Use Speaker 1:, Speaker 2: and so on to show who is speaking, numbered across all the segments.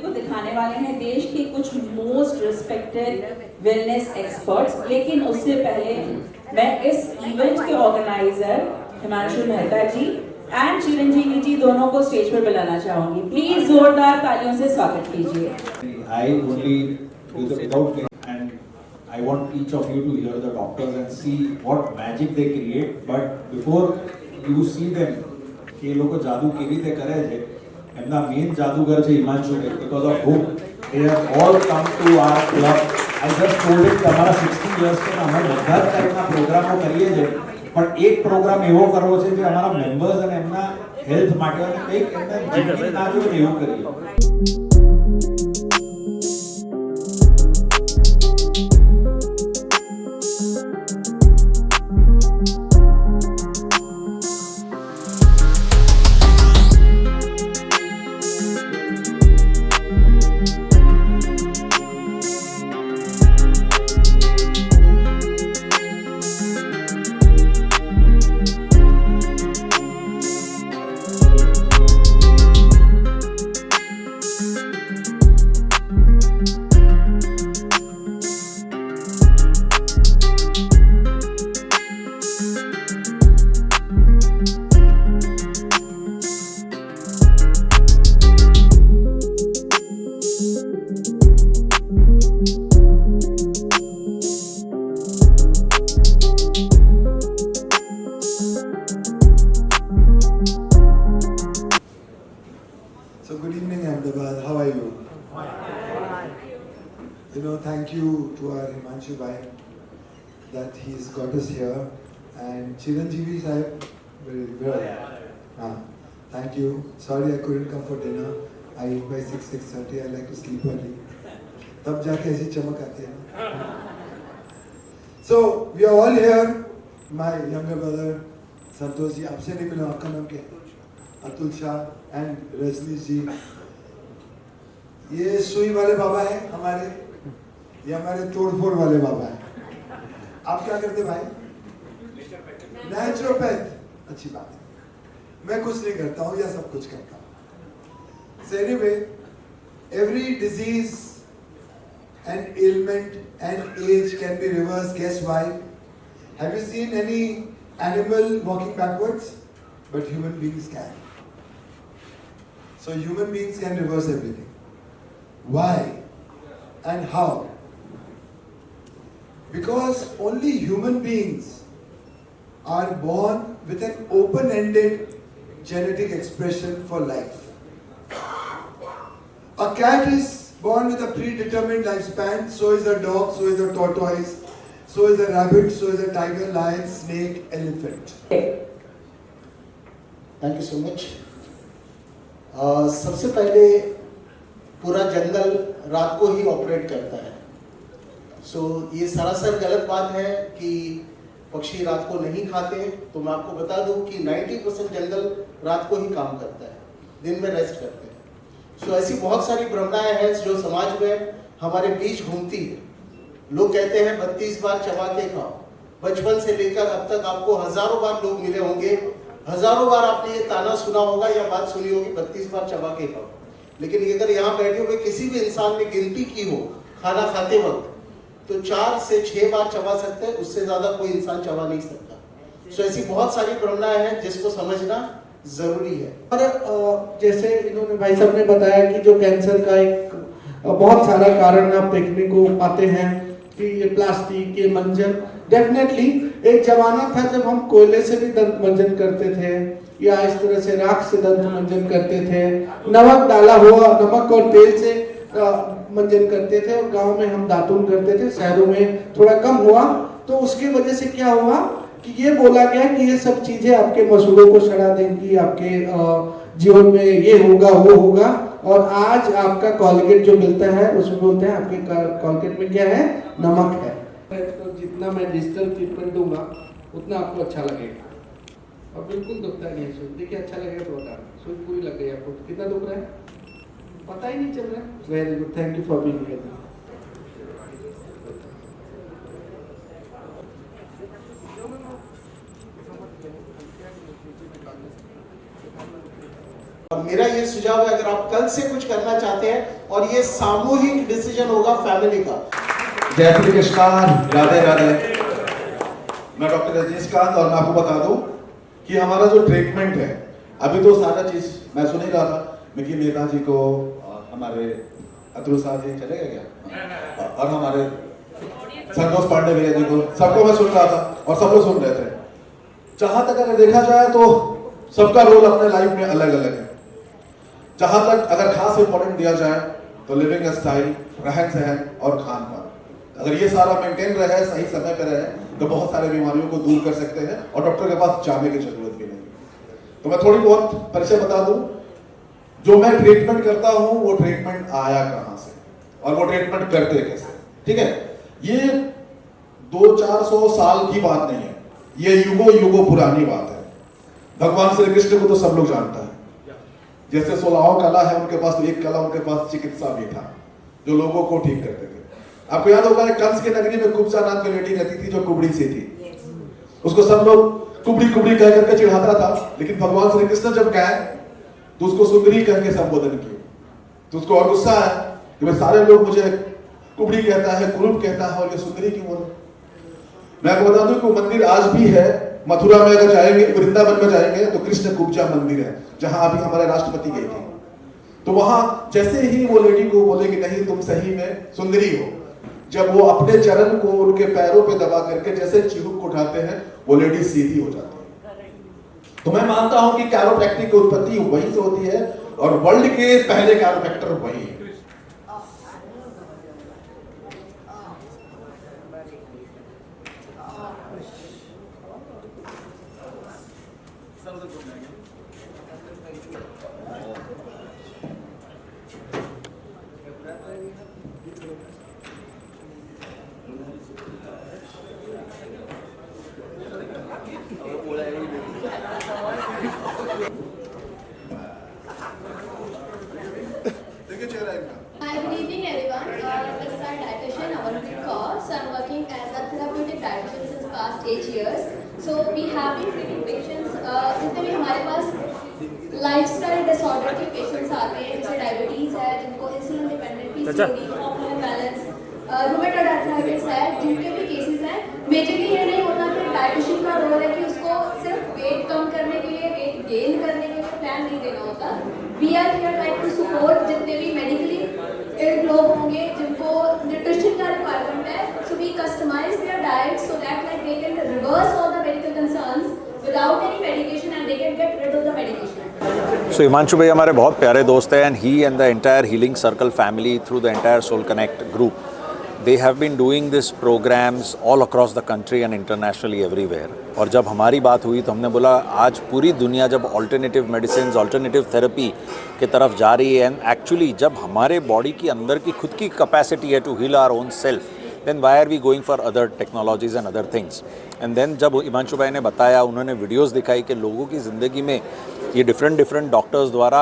Speaker 1: को दिखाने वाले हैं देश के कुछ मोस्ट रिस्पेक्टेड वेलनेस एक्सपर्ट्स। लेकिन उससे पहले मैं इस इवेंट के ऑर्गेनाइजर हिमांशु मेहता जी एंड चिरंजीवी जी दोनों को स्टेज पर बुलाना चाहूंगी। प्लीज जोरदार तालियों से स्वागत कीजिए।
Speaker 2: I only do the without and I want each of you to hear the doctors and see what magic they create. But before you see them, કે લોકો જાદુ કેવી રીતે કરે છે, એમના મેઇન જાદુગર છે Himanshu, because of whom they have all come to our club. I just told him કે અમારા 60 years છે, અમે બધા જ ટાઈપના પ્રોગ્રામો કરીએ છીએ, પણ એક પ્રોગ્રામ એવો કરવો છે જે અમારા મેમ્બર્સ અને એમના હેલ્થ માટે અને કંઈક એમને જિંદગી ના જોઈએ એવું કરીએ.
Speaker 3: So good evening Ahmedabad, how are you? You know, thank you to our Himanshu bhai that he's got us here, and Chiranjeevi sahib, thank you. Sorry I couldn't come for dinner. I eat by 6:30. I like to sleep early. तब जाके ऐसी चमक आती है ना. So we are all here. My younger brother Santosh ji, आपसे नहीं मिला, आपका नाम क्या है? अतुल शाह एंड रजनीश जी. ये सुई वाले बाबा हैं हमारे, ये हमारे तोड़फोड़ वाले बाबा हैं. आप क्या करते भाई? नेचुरोपैथ. अच्छी बात है. मैं कुछ नहीं करता हूँ या सब कुछ करता हूँ. So anyway, every disease and ailment and age can be reversed. Guess why? Have you seen any animal walking backwards? But human beings can. So human beings can reverse everything. Why and how? Because only human beings are born with an open-ended genetic expression for life. A cat is born with a predetermined lifespan, so is a dog, so is a tortoise, so is a rabbit, so is a tiger, lion, snake, elephant.
Speaker 4: Thank you so much. सबसे पहले पूरा जंगल रात को ही operate करता है. सो ये सरासर गलत बात है कि पक्षी रात को नहीं खाते. तो मैं आपको बता दूं कि 90% जंगल रात को ही काम करता है, दिन में रेस्ट करते हैं. सो ऐसी बहुत सारी भ्रमणाएं हैं जो समाज में हमारे बीच घूमती है. लोग कहते हैं 32 बार चबा के खाओ. बचपन से लेकर अब तक आपको हजारों बार लोग मिले होंगे, हजारों बार आपने ये ताना सुना होगा या बात सुनी होगी 32 बार चबा के खाओ. लेकिन अगर यहाँ बैठे हुए किसी भी इंसान ने गिनती की हो खाना खाते वक्त, तो 4 से 6 बार चबा सकते हैं, उससे ज्यादा कोई इंसान चबा नहीं सकता. सो ऐसी बहुत सारी भ्रमणाएं हैं जिसको समझना जरूरी है.
Speaker 5: और जैसे इन्होंने भाई साहब ने बताया कि जो कैंसर का एक बहुत सारा कारण आप देखने को पाते हैं कि ये प्लास्टिक, ये मंजन. डेफिनेटली एक जमाना था जब हम कोयले से भी दंत मंजन करते थे या इस तरह से राख से दंत मंजन करते थे, नमक डाला हुआ, नमक और तेल से मंजन करते थे, और गांव में हम दातुन करते थे. शहरों में थोड़ा कम हुआ, तो उसकी वजह से क्या हुआ कि ये बोला गया कि ये सब चीजें आपके मसूड़ों को सड़ा देंगी, आपके जीवन में ये होगा वो होगा. और आज आपका कॉलगेट जो मिलता है उसमें बोलते हैं आपके कॉलगेट में क्या है? नमक है. तो जितना मैं डिजिटल ट्रीटमेंट दूंगा उतना आपको अच्छा लगेगा, और बिल्कुल दुखता नहीं है. सुई देखिए, अच्छा लगेगा तो बता. सुई पूरी लग गई आपको. कितना दुख रहा है पता ही नहीं चल रहा है. Very good, thank you for being here.
Speaker 4: और मेरा ये सुझाव सुझाव है, अगर आप कल से कुछ करना चाहते हैं, और ये सामूहिक डिसीजन होगा फैमिली का।
Speaker 6: जय श्री कृष्णा, राधे राधे। मैं डॉक्टर रजनीशकांत, और मैं आपको बता दूं कि हमारा जो ट्रीटमेंट है, अभी तो सारा चीज मैं सुन ही रहा था, मिकी मेहता जी को, हमारे अतुल साहब जी चले गए क्या, और हमारे संतोष पांडे भैया जी को, सबको मैं सुन रहा था और सब लोग सुन रहे थे। जहां तक अगर देखा जाए तो सबका रोल अपने लाइफ में अलग अलग है। जहां तक अगर खास इंपॉर्टेंट दिया जाए तो लिविंग स्टाइल, रहन सहन और खान पान, अगर ये सारा मेंटेन रहे, सही समय पर रहे, तो बहुत सारे बीमारियों को दूर कर सकते हैं और डॉक्टर के पास जाने की जरूरत भी नहीं। तो मैं थोड़ी बहुत परिचय बता दूं, जो मैं ट्रीटमेंट करता हूं वो ट्रीटमेंट आया कहां से और वो ट्रीटमेंट करते कैसे। ठीक है, ये 200-400 साल की बात नहीं है, ये युगों युगों पुरानी बात है। भगवान श्री कृष्ण को तो सब लोग जानता है, जैसे 16 कला है उनके पास, तो एक कला उनके पास चिकित्सा भी था, जो लोगों को ठीक करते थे। आपको याद होगा कंस की नगरी में कुब्जा नाम की लेडी रहती थी जो कुबड़ी से थी, उसको सब लोग कुबड़ी कुबड़ी कह करके चिढ़ाता था, लेकिन भगवान श्री कृष्ण जब गए तो उसको सुंदरी कह के संबोधन किए। तो उसको और गुस्सा है कि भाई सारे लोग मुझे कुबड़ी कहता है, कुरूप कहता है, और ये सुंदरी क्यों बोले। मैं आपको बता दूं कि वो मंदिर आज भी है, मथुरा में अगर जाएंगे, वृंदावन में जाएंगे तो कृष्ण कुब्जा मंदिर है, जहां अभी हमारे राष्ट्रपति गए थे। तो वहां जैसे ही वो लेडी को बोले कि नहीं तुम सही में सुंदरी हो, जब वो अपने चरण को उनके पैरों पे दबा करके जैसे चिहुक उठाते हैं, वो लेडी सीधी हो जाती है। तो मैं मानता हूं कि कैरोप्रैक्टिक की उत्पत्ति वहीं से होती है और वर्ल्ड के पहले कैरोप्रैक्टर वही है।
Speaker 7: Hi, good evening everyone. This is our dietitian, Amanpreet Kaur. So I'm working as a therapeutic dietitian since past 8 years. So we have been treating patients. जितने भी हमारे पास लाइफस्टाइल डिसऑर्डर के पेशेंट्स आते हैं, जैसे डायबिटीज है, जिनको insulin dependent PCOD, hormonal imbalance, rheumatoid arthritis है, जिनके भी केसेस हैं, मेजरली ये नहीं होता कि डाइटिशियन का रोल है कि उसको सिर्फ वेट कम करने के लिए, वेट गेन करने के लिए प्लान नहीं देना होता। We are here like to support जितने भी मेडिकली इल लोग होंगे जिनको न्यूट्रिशन का रिक्वायरमेंट है, so we customize their diet so that like they can reverse all the medical concerns without any medication and they can get rid of the medication.
Speaker 8: So Himanshu भाई हमारे बहुत प्यारे दोस्त हैं, and he and the entire Healing Circle family through the entire Soul Connect group, they have been doing this programs all across the country and internationally everywhere. और जब हमारी बात हुई तो हमने बोला आज पूरी दुनिया जब ऑल्टरनेटिव मेडिसिन, ऑल्टरनेटिव थेरेपी के तरफ जा रही है, एंड एक्चुअली जब हमारे बॉडी की अंदर की खुद की कैपेसिटी है to heal our own self, then why are we going for other technologies and other things? And then जब हिमांशु भाई ने बताया, उन्होंने वीडियोस दिखाई कि लोगों की ज़िंदगी में ये डिफरेंट डॉक्टर्स द्वारा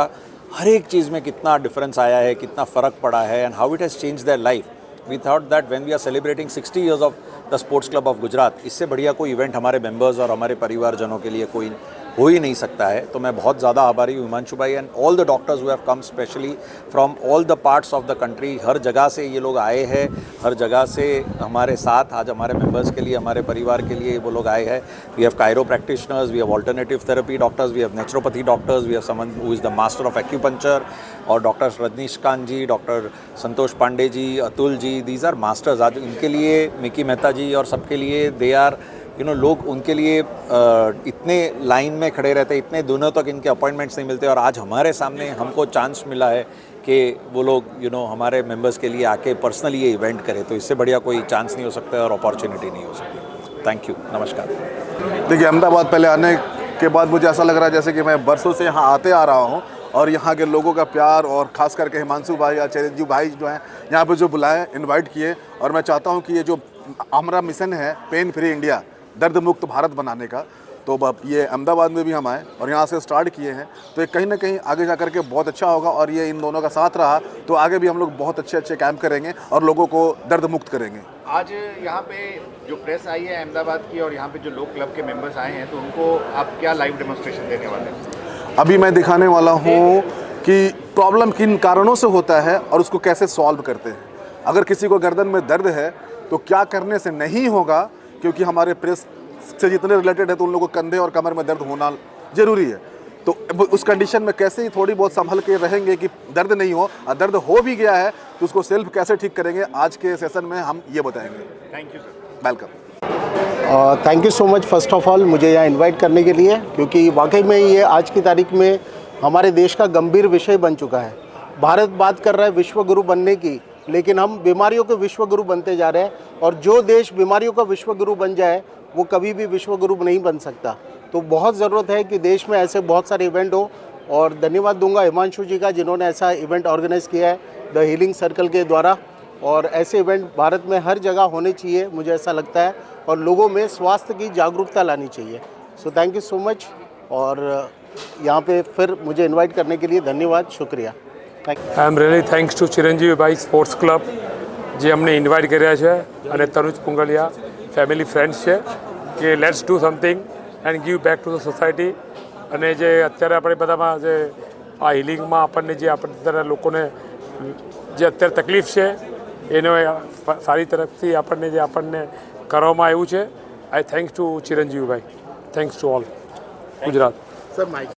Speaker 8: हर एक चीज़ में कितना डिफरेंस आया है, कितना फ़र्क पड़ा है, and how it has change their life. We thought that when we are celebrating 60 years of the sports club of Gujarat, इससे बढ़िया कोई इवेंट हमारे मेंबर्स और हमारे परिवारजनों के लिए कोई हो ही नहीं सकता है. तो मैं बहुत ज़्यादा आभारी हूँ हिमांशु भाई and all the doctors who have come specially from all the parts of the country. हर जगह से ये लोग आए हैं, हर जगह से हमारे साथ आज हमारे मेंबर्स के लिए, हमारे परिवार के लिए वो लोग आए हैं. We have chiro practitioners, we have alternative therapy doctors, we have naturopathy doctors, we have someone who is the master of acupuncture, और doctor Rajnishkant ji, doctor Santosh Pandey ji, Atul ji, these are masters. आज इनके लिए मिकी मेहता जी और सबके लिए दे आर लोग उनके लिए इतने लाइन में खड़े रहते, इतने दिनों तक इनके अपॉइंटमेंट्स नहीं मिलते, और आज हमारे सामने हमको चांस मिला है कि वो लोग हमारे मेंबर्स के लिए आके पर्सनली ये इवेंट करें. तो इससे बढ़िया कोई चांस नहीं हो सकता और अपॉर्चुनिटी नहीं हो सकती. थैंक यू, नमस्कार.
Speaker 9: देखिए, अहमदाबाद पहले आने के बाद मुझे ऐसा लग रहा है जैसे कि मैं बरसों से यहाँ आते आ रहा हूँ, और यहाँ के लोगों का प्यार, और ख़ास करके हिमांशु भाई या चिरंजीव भाई जो हैं यहाँ पे जो बुलाए, इनवाइट किए, और मैं चाहता हूँ कि ये जो हमारा मिशन है पेन फ्री इंडिया, दर्द मुक्त भारत बनाने का, तो ये अहमदाबाद में भी हम आए और यहाँ से स्टार्ट किए हैं. तो ये कहीं ना कहीं आगे जा कर के बहुत अच्छा होगा, और ये इन दोनों का साथ रहा तो आगे भी हम लोग बहुत अच्छे कैंप करेंगे और लोगों को दर्द मुक्त करेंगे.
Speaker 10: आज यहाँ पे जो प्रेस आई है अहमदाबाद की, और यहाँ पे जो लोग क्लब के मेंबर्स आए हैं, तो उनको आप क्या लाइव डेमोन्स्ट्रेशन देने वाले हैं?
Speaker 9: अभी मैं दिखाने वाला हूँ कि प्रॉब्लम किन कारणों से होता है और उसको कैसे सॉल्व करते हैं। अगर किसी को गर्दन में दर्द है तो क्या करने से नहीं होगा, क्योंकि हमारे प्रेस से जितने रिलेटेड है तो उन लोगों को कंधे और कमर में दर्द होना ज़रूरी है। तो उस कंडीशन में कैसे ही थोड़ी बहुत संभल के रहेंगे कि दर्द नहीं हो, और दर्द हो भी गया है तो उसको सेल्फ कैसे ठीक करेंगे, आज के सेशन में हम ये बताएंगे।
Speaker 10: Thank you sir.
Speaker 9: Welcome.
Speaker 4: Thank you so much first of all मुझे यहाँ इनवाइट करने के लिए, क्योंकि वाकई में ये आज की तारीख में हमारे देश का गंभीर विषय बन चुका है। भारत बात कर रहा है विश्व गुरु बनने की, लेकिन हम बीमारियों के विश्व गुरु बनते जा रहे हैं, और जो देश बीमारियों का विश्व गुरु बन जाए वो कभी भी विश्व गुरु नहीं बन सकता। तो बहुत ज़रूरत है कि देश में ऐसे बहुत सारे इवेंट हो, और धन्यवाद दूंगा हिमांशु जी का जिन्होंने ऐसा इवेंट ऑर्गेनाइज़ किया है द हीलिंग सर्कल के द्वारा, और ऐसे इवेंट भारत में हर जगह होने चाहिए, मुझे ऐसा लगता है, और लोगों में स्वास्थ्य की जागरूकता लानी चाहिए। So thank you so much, और यहाँ पे फिर मुझे इनवाइट करने के लिए धन्यवाद, शुक्रिया।
Speaker 11: I am really thanks to ચિરંજીવીભાઈ સ્પોર્ટ્સ ક્લબ જે અમને ઇન્વાઇટ કર્યા છે, અને તનુજ પુંગલિયા ફેમિલી ફ્રેન્ડ્સ છે, કે let's do something and give back to the society. અને જે અત્યારે આપણે બધામાં જે આ હિલિંગમાં આપણને જે આપણે લોકોને જે અત્યારે તકલીફ છે એનો સારી તરફથી આપણને જે આપણને કરવામાં આવ્યું છે, આઈ થેન્ક્સ ટુ ચિરંજીવીભાઈ, thanks to all Gujarat.
Speaker 4: Sir mic